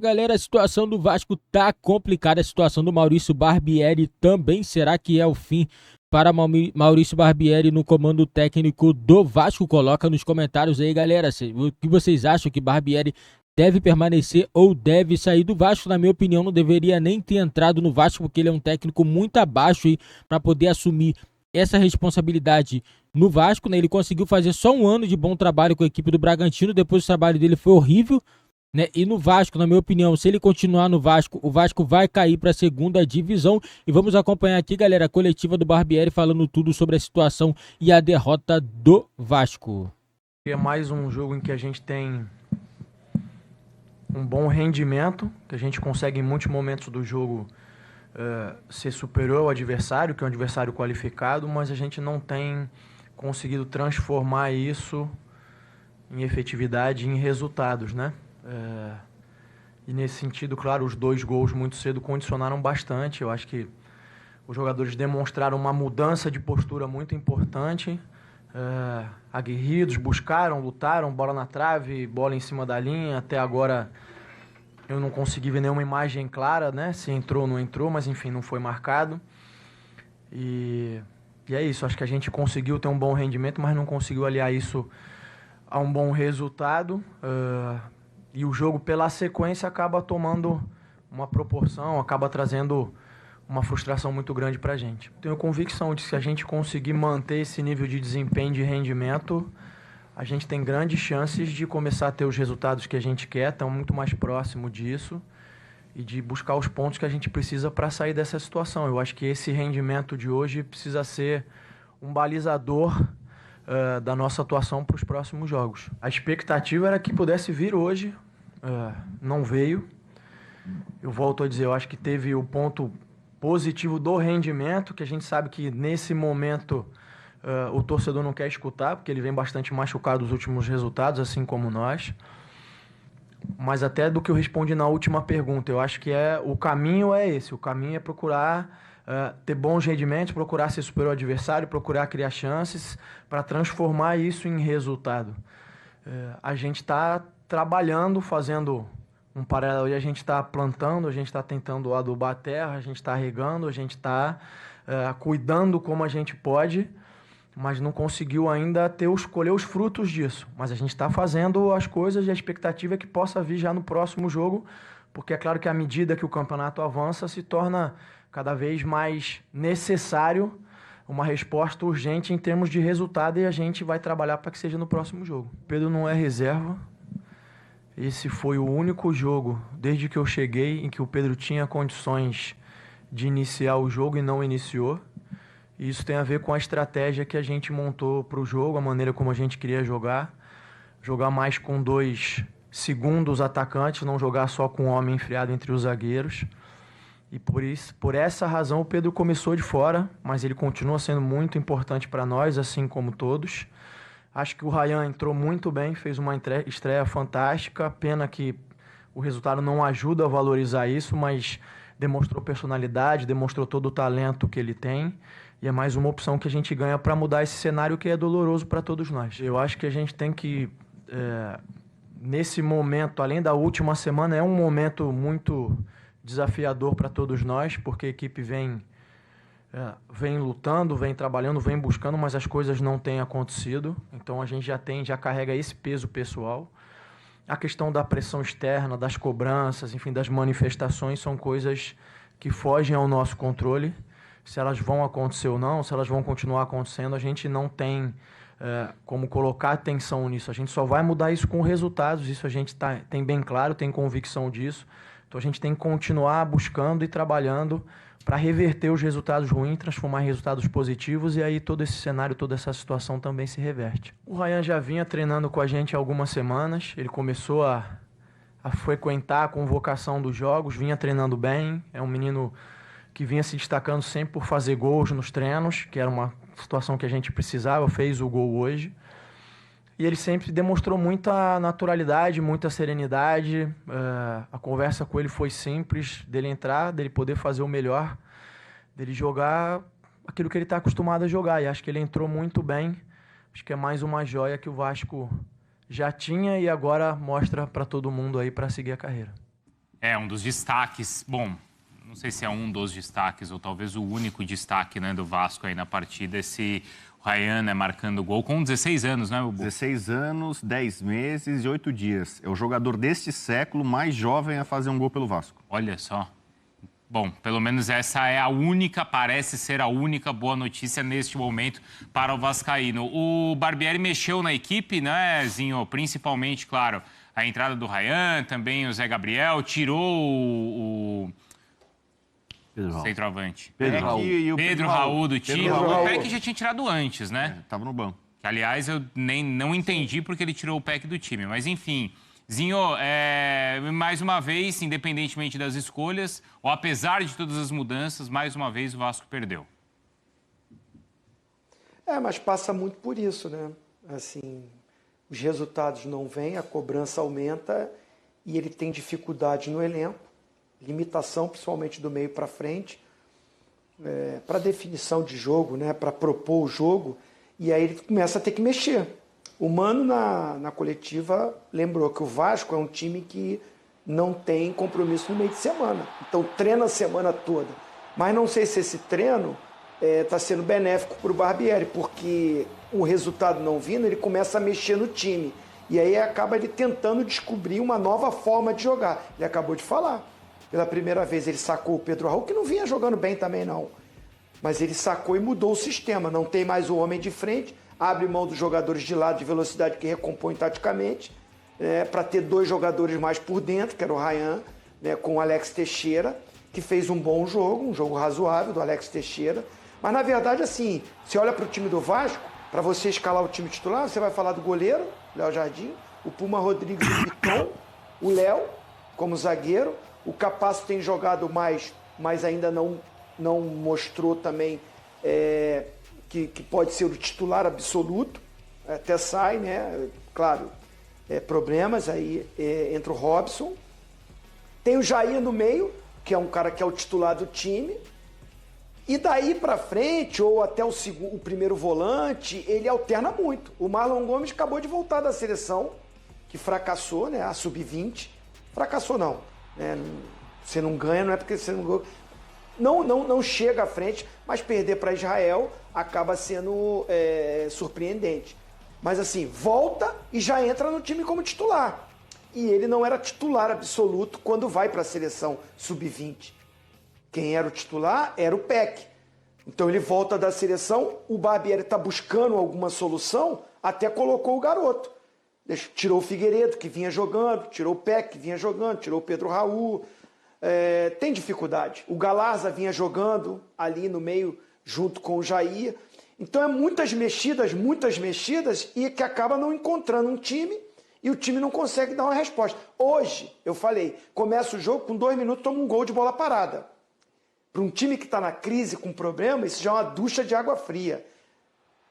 Galera, a situação do Vasco tá complicada, a situação do Maurício Barbieri também. Será que é o fim para Maurício Barbieri no comando técnico do Vasco? Coloca nos comentários aí, galera, o que vocês acham, que Barbieri deve permanecer ou deve sair do Vasco? Na minha opinião, não deveria nem ter entrado no Vasco, porque ele é um técnico muito abaixo aí para poder assumir essa responsabilidade no Vasco, né? Ele conseguiu fazer só um ano de bom trabalho com a equipe do Bragantino, depois o trabalho dele foi horrível, né? E no Vasco, na minha opinião, se ele continuar no Vasco, o Vasco vai cair para a segunda divisão. E vamos acompanhar aqui, galera, a coletiva do Barbieri falando tudo sobre a situação e a derrota do Vasco. É mais um jogo em que a gente tem um bom rendimento, que a gente consegue em muitos momentos do jogo ser superior ao adversário, que é um adversário qualificado, mas a gente não tem conseguido transformar isso em efetividade, em resultados, né? E nesse sentido, claro, os 2 gols muito cedo condicionaram bastante. Eu acho que os jogadores demonstraram uma mudança de postura muito importante, aguerridos, buscaram, lutaram, bola na trave, bola em cima da linha. Até agora eu não consegui ver nenhuma imagem clara, né? Se entrou ou não entrou, mas enfim, não foi marcado. E é isso, acho que a gente conseguiu ter um bom rendimento, mas não conseguiu aliar isso a um bom resultado. E o jogo, pela sequência, acaba tomando uma proporção, acaba trazendo uma frustração muito grande para a gente. Tenho convicção de que se a gente conseguir manter esse nível de desempenho, de rendimento, a gente tem grandes chances de começar a ter os resultados que a gente quer, estamos muito mais próximo disso, e de buscar os pontos que a gente precisa para sair dessa situação. Eu acho que esse rendimento de hoje precisa ser um balizador da nossa atuação para os próximos jogos. A expectativa era que pudesse vir hoje, não veio. Eu volto a dizer, eu acho que teve o ponto positivo do rendimento, que a gente sabe que nesse momento o torcedor não quer escutar, porque ele vem bastante machucado dos últimos resultados, assim como nós. Mas até do que eu respondi na última pergunta, eu acho que o caminho é esse, o caminho é procurar ter bons rendimentos, procurar ser superior ao adversário, procurar criar chances para transformar isso em resultado. A gente está trabalhando, fazendo um paralelo, a gente está plantando, a gente está tentando adubar a terra, a gente está regando, a gente está cuidando como a gente pode, mas não conseguiu ainda colher os frutos disso. Mas a gente está fazendo as coisas e a expectativa é que possa vir já no próximo jogo, porque é claro que à medida que o campeonato avança, se torna cada vez mais necessário uma resposta urgente em termos de resultado, e a gente vai trabalhar para que seja no próximo jogo. Pedro não é reserva. Esse foi o único jogo, desde que eu cheguei, em que o Pedro tinha condições de iniciar o jogo e não iniciou. E isso tem a ver com a estratégia que a gente montou para o jogo, a maneira como a gente queria jogar. Jogar mais com 2 segundos atacantes, não jogar só com um homem enfiado entre os zagueiros. E por essa razão o Pedro começou de fora, mas ele continua sendo muito importante para nós, assim como todos. Acho que o Ryan entrou muito bem, fez uma estreia fantástica. Pena que o resultado não ajuda a valorizar isso, mas demonstrou personalidade, demonstrou todo o talento que ele tem. E é mais uma opção que a gente ganha para mudar esse cenário que é doloroso para todos nós. Eu acho que a gente tem que, nesse momento, além da última semana, é um momento muito desafiador para todos nós, porque a equipe vem lutando, vem trabalhando, vem buscando, mas as coisas não têm acontecido. Então a gente já carrega esse peso pessoal. A questão da pressão externa, das cobranças, enfim, das manifestações, são coisas que fogem ao nosso controle. Se elas vão acontecer ou não, se elas vão continuar acontecendo, a gente não tem como colocar atenção nisso. A gente só vai mudar isso com resultados, isso a gente tem bem claro, tem convicção disso. Então a gente tem que continuar buscando e trabalhando para reverter os resultados ruins, transformar em resultados positivos, e aí todo esse cenário, toda essa situação também se reverte. O Ryan já vinha treinando com a gente há algumas semanas, ele começou a frequentar a convocação dos jogos, vinha treinando bem, é um menino que vinha se destacando sempre por fazer gols nos treinos, que era uma situação que a gente precisava, fez o gol hoje. E ele sempre demonstrou muita naturalidade, muita serenidade. A conversa com ele foi simples, dele entrar, dele poder fazer o melhor, dele jogar aquilo que ele está acostumado a jogar. E acho que ele entrou muito bem. Acho que é mais uma joia que o Vasco já tinha e agora mostra para todo mundo aí para seguir a carreira. É um dos destaques. Bom, não sei se é um dos destaques ou talvez o único destaque, né, do Vasco aí na partida. Esse Ryan, né, marcando gol com 16 anos, né, Bubu? 16 anos, 10 meses e 8 dias. É o jogador deste século mais jovem a fazer um gol pelo Vasco. Olha só. Bom, pelo menos essa é a única, parece ser a única boa notícia neste momento para o vascaíno. O Barbieri mexeu na equipe, né, Zinho? Principalmente, claro, a entrada do Ryan, também o Zé Gabriel, tirou o centroavante. Pedro Raul do time. O Peck já tinha tirado antes, né? Estava no banco. Que, aliás, eu não entendi porque ele tirou o Peck do time. Mas, enfim, Zinho, mais uma vez, independentemente das escolhas, ou apesar de todas as mudanças, mais uma vez o Vasco perdeu. Mas passa muito por isso, né? Assim, os resultados não vêm, a cobrança aumenta e ele tem dificuldade no elenco, limitação principalmente do meio para frente, para definição de jogo, né? Para propor o jogo, e aí ele começa a ter que mexer. O Mano, na coletiva, lembrou que o Vasco é um time que não tem compromisso no meio de semana. Então, treina a semana toda. Mas não sei se esse treino está sendo benéfico para o Barbieri, porque o resultado não vindo, ele começa a mexer no time. E aí acaba ele tentando descobrir uma nova forma de jogar. Ele acabou de falar. Pela primeira vez ele sacou o Pedro Raul, que não vinha jogando bem também não. Mas ele sacou e mudou o sistema. Não tem mais o homem de frente, abre mão dos jogadores de lado de velocidade que recompõem taticamente, para ter dois jogadores mais por dentro, que era o Ryan, né, com o Alex Teixeira, que fez um bom jogo, um jogo razoável do Alex Teixeira. Mas na verdade, assim, você olha para o time do Vasco, para você escalar o time titular, você vai falar do goleiro, Léo Jardim, o Puma Rodrigues e o Piton, o Léo como zagueiro, o Capasso tem jogado mais, mas ainda não mostrou também que pode ser o titular absoluto, até sai, né? Claro, problemas, aí entra o Robson. Tem o Jair no meio, que é um cara que é o titular do time. E daí pra frente, ou até o primeiro volante, ele alterna muito. O Marlon Gomes acabou de voltar da seleção, que fracassou, né? A sub-20. Fracassou não. Né? Você não ganha, não é porque você não chega à frente, mas perder para Israel acaba sendo surpreendente. Mas assim, volta e já entra no time como titular. E ele não era titular absoluto quando vai para a seleção sub-20. Quem era o titular era o Peck. Então ele volta da seleção, o Barbieri está buscando alguma solução, até colocou o garoto. Tirou o Figueiredo, que vinha jogando, tirou o Peck, que vinha jogando, tirou o Pedro Raul. Tem dificuldade. O Galarza vinha jogando ali no meio, junto com o Jair. Então muitas mexidas, e que acaba não encontrando um time e o time não consegue dar uma resposta. Hoje, eu falei, começa o jogo, com 2 minutos toma um gol de bola parada. Para um time que está na crise, com problema, isso já é uma ducha de água fria.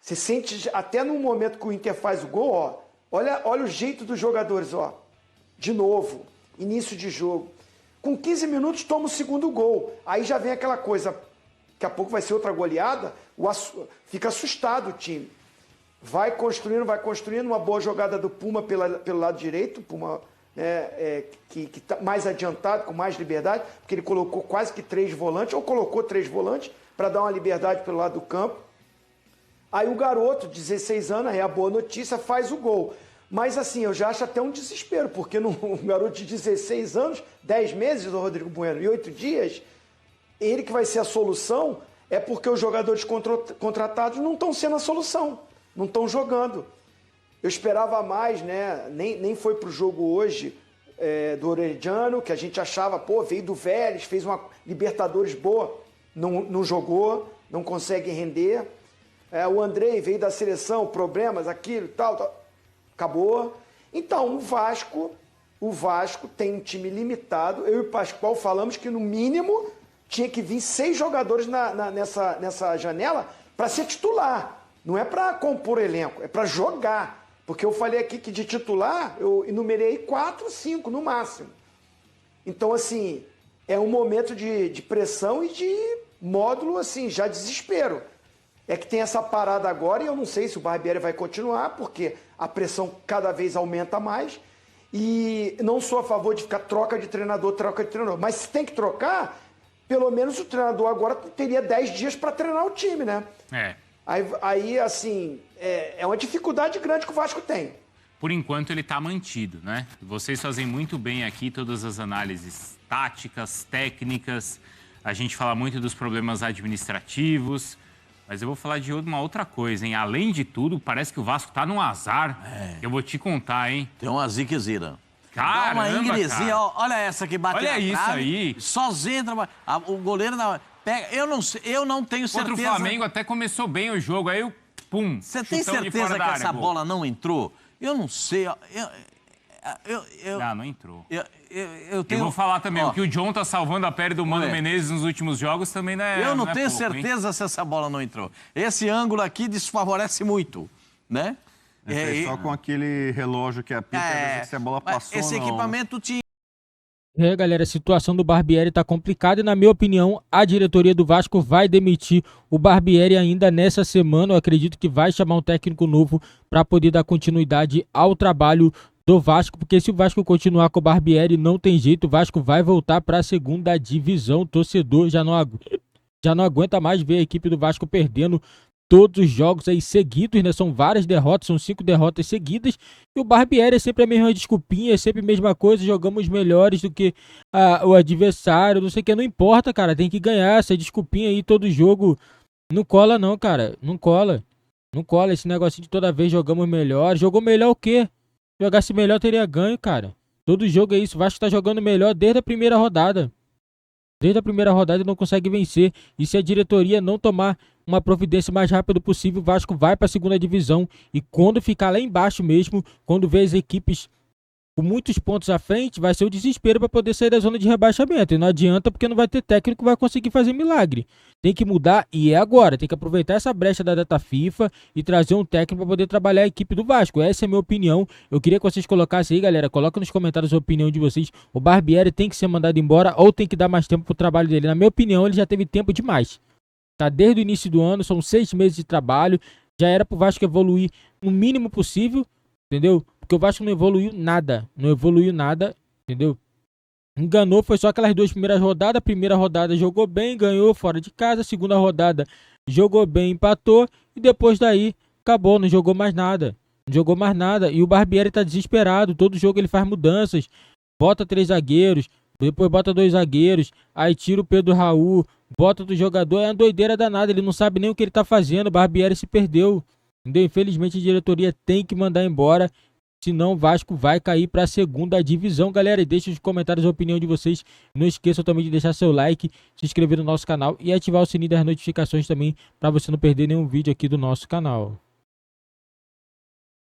Você sente, até no momento que o Inter faz o gol, olha o jeito dos jogadores, de novo, início de jogo. Com 15 minutos toma o segundo gol. Aí já vem aquela coisa, daqui a pouco vai ser outra goleada, fica assustado o time. Vai construindo, uma boa jogada do Puma pelo lado direito, o Puma que está mais adiantado, com mais liberdade, porque ele colocou quase que 3 volantes, ou colocou 3 volantes, para dar uma liberdade pelo lado do campo. Aí o garoto, 16 anos, a boa notícia, faz o gol. Mas assim, eu já acho até um desespero, porque um garoto de 16 anos, 10 meses do Rodrigo Bueno e 8 dias, ele que vai ser a solução, é porque os jogadores contratados não estão sendo a solução, não estão jogando. Eu esperava mais, né? Nem foi pro jogo hoje do Orediano, que a gente achava, veio do Vélez, fez uma Libertadores boa, não jogou, não consegue render. O Andrei veio da seleção, problemas, aquilo, tal, acabou. Então, o Vasco tem um time limitado. Eu e o Pascoal falamos que, no mínimo, tinha que vir 6 jogadores nessa janela para ser titular. Não é para compor elenco, é para jogar. Porque eu falei aqui que de titular, eu enumerei 4, 5 no máximo. Então, assim, é um momento de pressão e de módulo, assim, já desespero. É que tem essa parada agora e eu não sei se o Barbieri vai continuar, porque a pressão cada vez aumenta mais. E não sou a favor de ficar troca de treinador. Mas se tem que trocar, pelo menos o treinador agora teria 10 dias para treinar o time, né? Aí assim, é uma dificuldade grande que o Vasco tem. Por enquanto ele está mantido, né? Vocês fazem muito bem aqui todas as análises táticas, técnicas. A gente fala muito dos problemas administrativos. Mas eu vou falar de uma outra coisa, hein? Além de tudo, parece que o Vasco tá num azar. Eu vou te contar, hein? Tem uma ziquezira. Caramba, dá uma ingresia, cara. olha essa que bateu Olha na isso trave, aí. sozinho, o goleiro pega. Eu não tenho certeza. Contra o Flamengo até começou bem o jogo, aí pum. Você tem chutão de certeza fora que da área, essa gol. bola não entrou? Eu não sei. Não entrou. Eu tenho. Eu vou falar também, Ó, o que o John tá salvando a pele do Mano Menezes nos últimos jogos também não é. Eu não é tenho pouco, hein? certeza se essa bola não entrou. Esse ângulo aqui desfavorece muito, né? Só com aquele relógio que apita, se a bola passou esse ou não. equipamento tinha. Galera, a situação do Barbieri tá complicada e, na minha opinião, a diretoria do Vasco vai demitir o Barbieri ainda nessa semana. Eu acredito que vai chamar um técnico novo para poder dar continuidade ao trabalho do Vasco, porque se o Vasco continuar com o Barbieri, não tem jeito, o Vasco vai voltar para a segunda divisão. O torcedor já não aguenta mais ver a equipe do Vasco perdendo todos os jogos aí seguidos, né? São várias derrotas, são 5 derrotas seguidas. E o Barbieri é sempre a mesma desculpinha, é sempre a mesma coisa, jogamos melhores do que o adversário, não sei o que, não importa, cara, tem que ganhar. Essa desculpinha aí todo jogo não cola não, cara, não cola. Não cola esse negocinho de toda vez jogamos melhor. Jogou melhor o quê? Se jogasse melhor teria ganho, cara. Todo jogo é isso, o Vasco tá jogando melhor desde a primeira rodada. Desde a primeira rodada não consegue vencer. E se a diretoria não tomar uma providência mais rápido possível, o Vasco vai para a segunda divisão. E quando ficar lá embaixo mesmo, quando vê as equipes com muitos pontos à frente, vai ser o desespero para poder sair da zona de rebaixamento. E não adianta, porque não vai ter técnico que vai conseguir fazer milagre. Tem que mudar e é agora. Tem que aproveitar essa brecha da data FIFA e trazer um técnico para poder trabalhar a equipe do Vasco. Essa é a minha opinião. Eu queria que vocês colocassem aí, galera. Coloca nos comentários a opinião de vocês. O Barbieri tem que ser mandado embora ou tem que dar mais tempo pro trabalho dele. Na minha opinião, ele já teve tempo demais. Tá desde o início do ano, são 6 meses de trabalho. Já era pro Vasco evoluir no mínimo possível, entendeu? Porque o Vasco não evoluiu nada. Não evoluiu nada, entendeu? Enganou, foi só aquelas 2 primeiras rodadas. A primeira rodada jogou bem, ganhou fora de casa. A segunda rodada jogou bem, empatou. E depois daí, acabou, não jogou mais nada. Não jogou mais nada. E o Barbieri tá desesperado. Todo jogo ele faz mudanças. Bota 3 zagueiros, depois bota 2 zagueiros. Aí tira o Pedro Raul, bota do jogador. É uma doideira danada. Ele não sabe nem o que ele tá fazendo. O Barbieri se perdeu. Entendeu? Infelizmente a diretoria tem que mandar embora. Senão o Vasco vai cair para a segunda divisão, galera. E deixa nos comentários a opinião de vocês. Não esqueçam também de deixar seu like, se inscrever no nosso canal e ativar o sininho das notificações também para você não perder nenhum vídeo aqui do nosso canal.